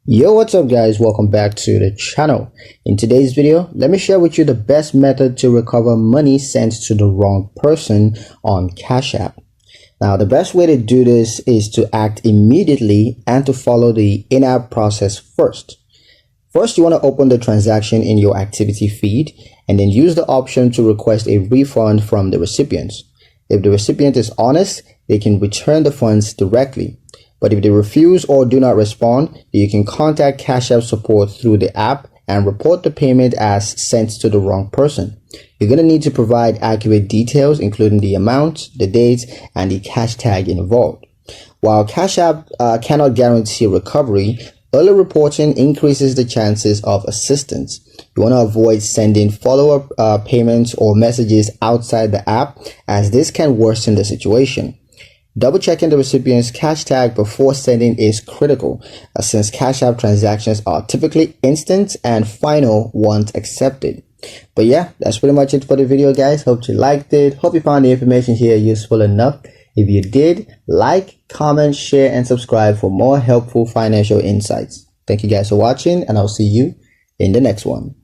Yo, what's up guys, welcome back to the channel. In today's video, let me share with you the best method to recover money sent to the wrong person on Cash App. Now, the best way to do this is to act immediately and to follow the in-app process first. First, you want to open the transaction in your activity feed and then use the option to request a refund from the recipients. If the recipient is honest, they can return the funds directly. But if they refuse or do not respond, you can contact Cash App support through the app and report the payment as sent to the wrong person. You're going to need to provide accurate details, including the amount, the date, and the cash tag involved. While Cash App cannot guarantee recovery, early reporting increases the chances of assistance. You want to avoid sending follow-up payments or messages outside the app, as this can worsen the situation. Double checking the recipient's cash tag before sending is critical, since Cash App transactions are typically instant and final once accepted. But yeah, that's pretty much it for the video, guys. Hope you liked it. Hope you found the information here useful enough. If you did, like, comment, share, and subscribe for more helpful financial insights. Thank you guys for watching, and I'll see you in the next one.